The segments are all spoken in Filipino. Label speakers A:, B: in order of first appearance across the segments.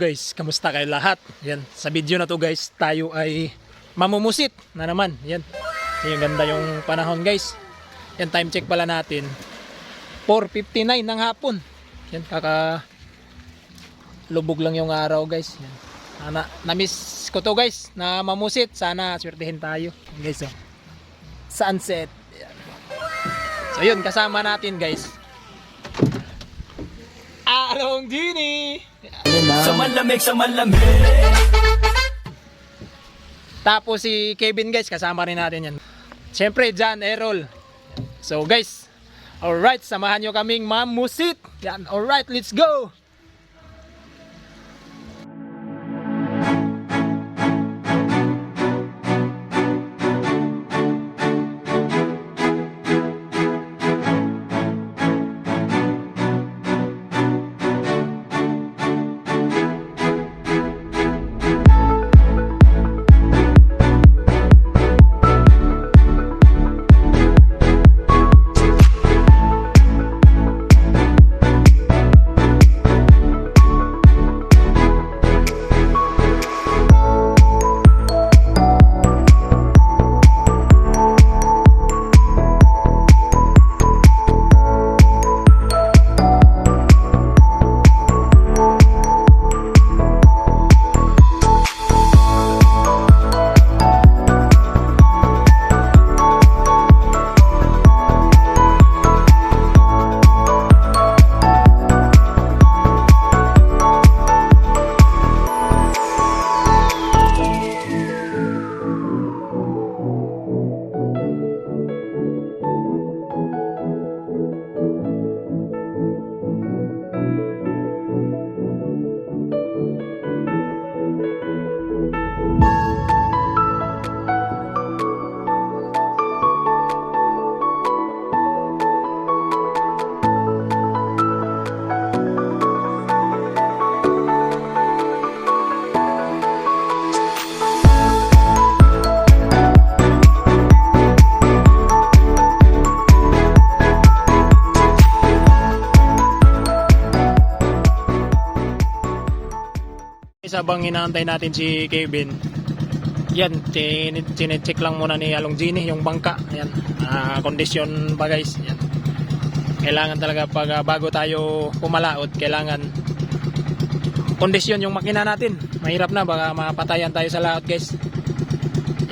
A: guys, kamusta kayo lahat? Yan, sa video na to guys, tayo ay mamumusit na naman. Yan, yung ganda yung panahon guys. Yan, time check pala natin 4:59 ng hapon. Yan, lubog lang yung araw guys. Yan. Na-miss ko to guys, na mamusit. Sana swertihin tayo guys. Oh. Sunset. Yan. So yun, kasama natin guys Along Genie.
B: Sa malamig.
A: Tapos si Kevin guys, kasama rin natin yan. Siyempre John, Errol. So guys, alright, samahan nyo kaming mamusit. Yan, alright, let's go. Habang inaantay natin si Kevin, yan, chinecheck lang muna ni Along Genie yung bangka. Yan, kondisyon pa guys. Yan. Kailangan talaga pag bago tayo pumalaot, kailangan kondisyon yung makina natin. Mahirap na, baka mapatayan tayo sa laot guys.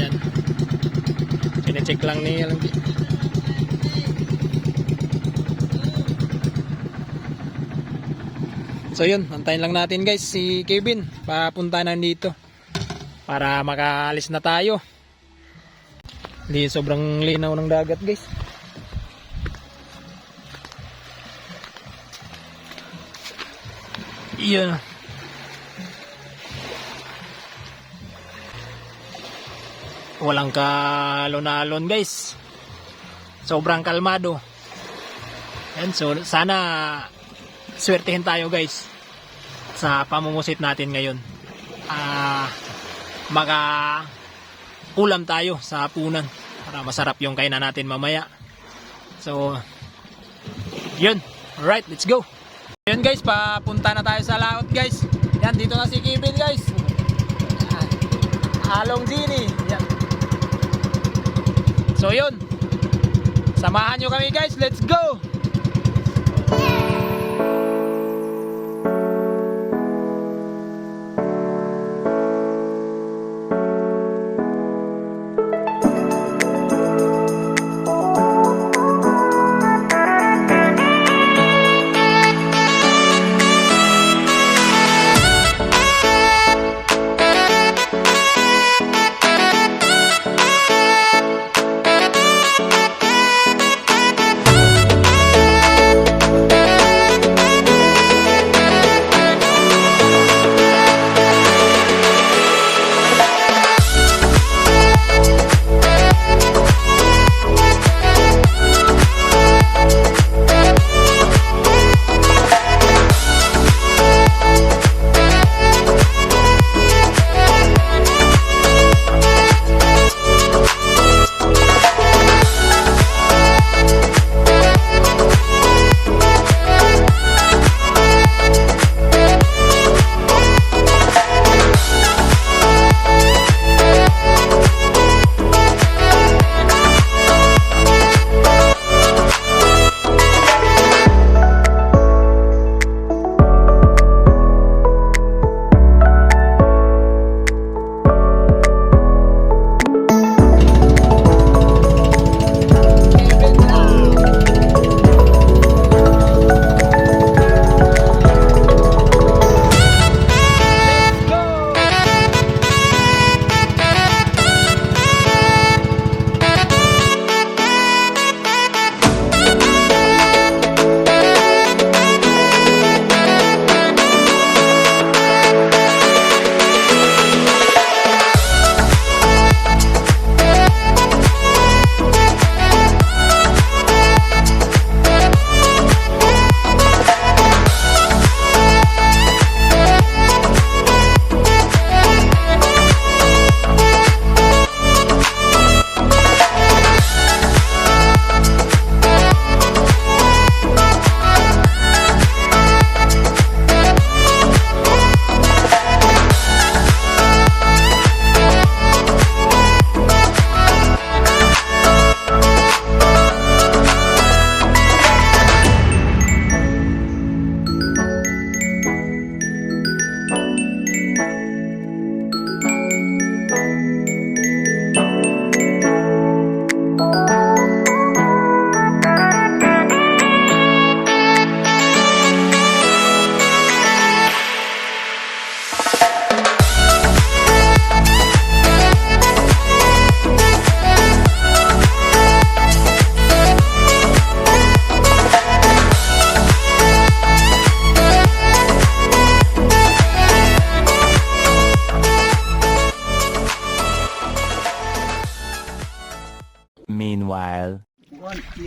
A: Yan, chinecheck lang ni Along Genie. So yun, antayin lang natin guys si Kevin, papunta na dito para makaalis na tayo. Hindi, sobrang linaw ng dagat guys. Yun. Walang kalon-alon guys. Sobrang kalmado. And so sana swertihin tayo guys sa pamumusit natin ngayon. Maka-ulam tayo sa hapunan para masarap yung kainan natin mamaya. So yun, alright, let's go. Yun guys, papunta na tayo sa laot guys. Yan, dito na si Kevin guys. Along Genie. Yan. So yun, samahan nyo kami guys, let's go.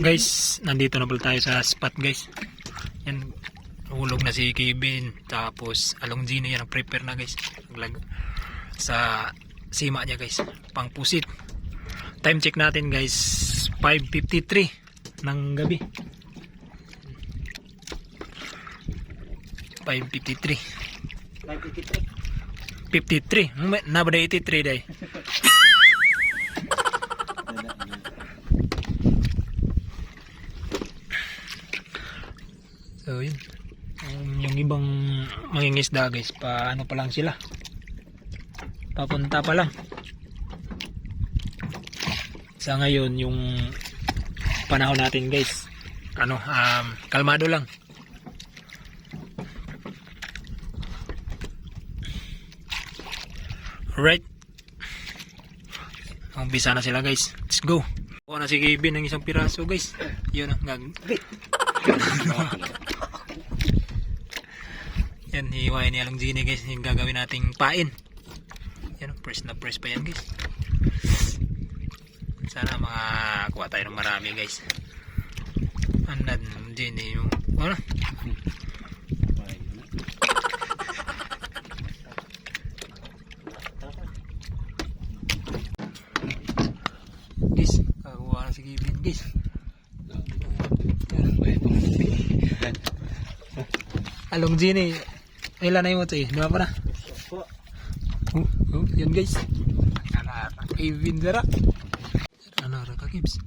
A: Guys, nandito na pala tayo sa spot guys. Yan, hulog na si Kevin. Tapos along Gino yan ang prepare na guys. Sa sima niya guys, pang pusit. Time check natin guys, 5:53 ng gabi. 5:53. 53. Nabada 83 day. So yun. Yung ibang mangingisda guys, paano pa lang sila. Papunta pa lang. Sa ngayon yung panahon natin guys, kalmado lang. Alright. Umpisa na sila guys. Let's go. Kuha na si Kevin ng isang piraso guys. Yun ang yan, hiwain ni Along Gini guys. Yung gagawin nating pain. Yan, press na press pa yan guys. Sana makakuha tayo ng marami guys. Anad Gini yung ano? Guys, kakuha na si Kevin guys. Along Gini, ilan na yung ito eh? Diba pa na? Yan guys. Kevin Zara. Ano ka Kibs?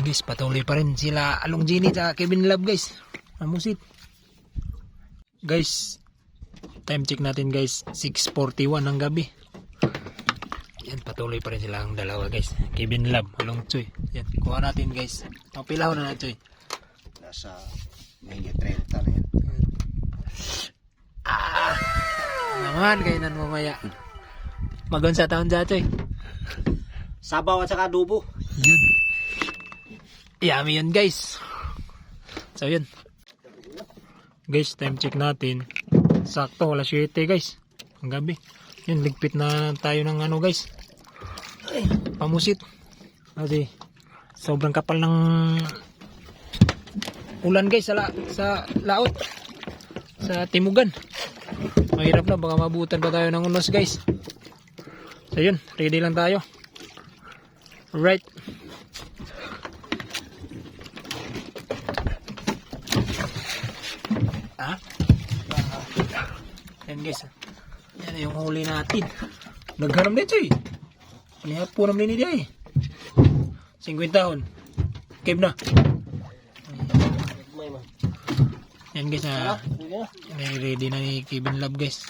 A: Guys, patuloy pa rin sila Along Gini at Kevin Love guys. Pusit. Guys, time check natin guys, 6:41 ng gabi. Yan, patuloy pa rin silang dalawa guys. Kevin Love, Along Choy. Yan, kuha natin guys. Mapilaw na Choy.
C: Nasa may 30 na yan.
A: Naman, kainan mamaya. Magon sa taon dyan Choy.
C: Sabaw at saka adobo.
A: Yun. Yummy yun guys. So yun. Guys, time check natin. Sakto, wala 7 guys. Ang gabi. Yun, ligpit na tayo ng ano guys. Pamusit. Kasi sobrang kapal ng ulan guys sa laot. Sa timugan. Mahirap na, baka mabutan pa tayo ng unos guys. So yun, ready lang tayo. Right. Yan guys, yan yung huli natin. Naghanam dito eh. Panihat po naman niya eh. 50 taon. Keep na. Yan guys, ready na ni Kevin Love guys.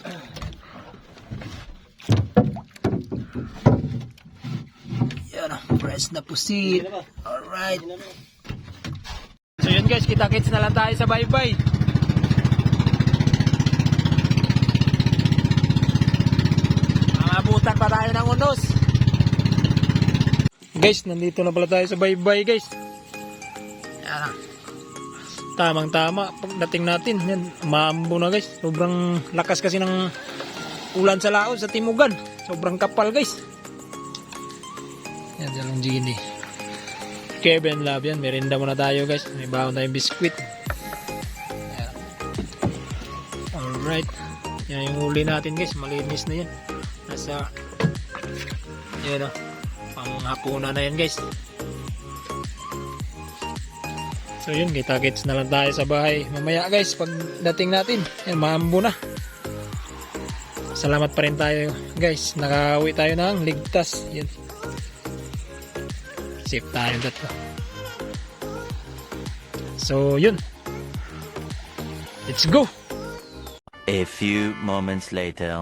A: Yan, fresh na pusit. Alright. So yun guys, kita-kits na lang tayo sa bye-bye. Abutan pa tayo ng unos. Guys, nandito na pala tayo sa bye-bye guys. Yan. Tamang tama pagdating natin. Yan, maambo na guys. Sobrang lakas kasi ng ulan sa laot, sa timugan. Sobrang kapal guys. Yan, Along Gini. Kevin Love yan. Merinda muna tayo guys. May bawang tayong biskwit. Yan. Alright. Yan yung huli natin guys. Malinis na yan. Nasa yun o, panghapunan na yan guys. So yun, kita-kits na lang tayo sa bahay mamaya guys pag dating natin. Yan, maambo na. Salamat pa rin tayo guys, nakauwi tayo ng ligtas. Yan, safe tayo dito. So yun, let's go.
D: A few moments later.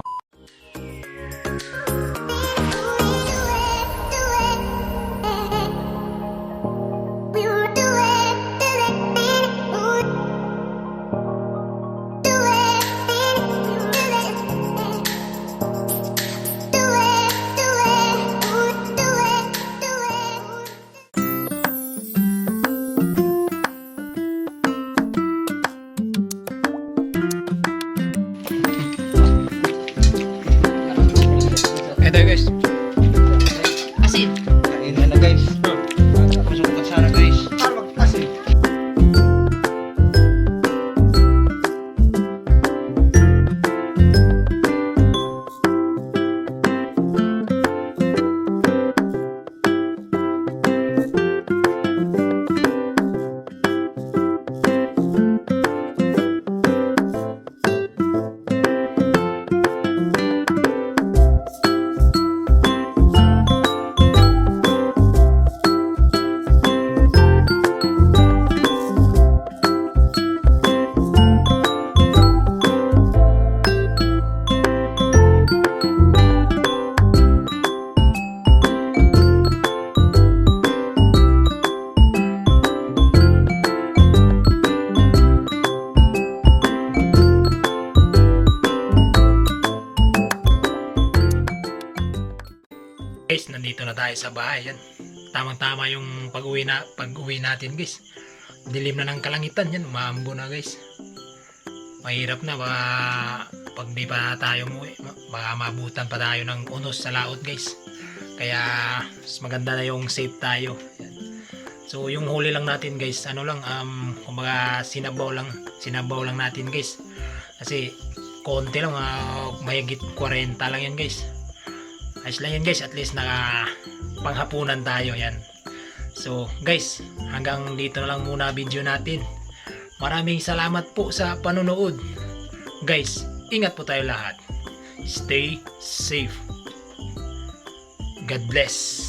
A: nandito na tayo sa bahay. Yan. Tamang-tama yung pag-uwi natin guys. Dilim na ng kalangitan yan, umaambo na guys. Mahirap na pag di pa tayo umuwi, baka mabutan pa tayo ng unos sa laot guys. Kaya mas maganda na yung safe tayo. Yan. So yung huli lang natin guys, ano lang, kumbaga sinabaw lang natin guys. Kasi konti lang, mahigit 40 lang yan guys. Ayos lang yan guys, at least naka panghapunan tayo yan. So guys, hanggang dito na lang muna video natin. Maraming salamat po sa panonood. Guys, ingat po tayo lahat. Stay safe. God bless.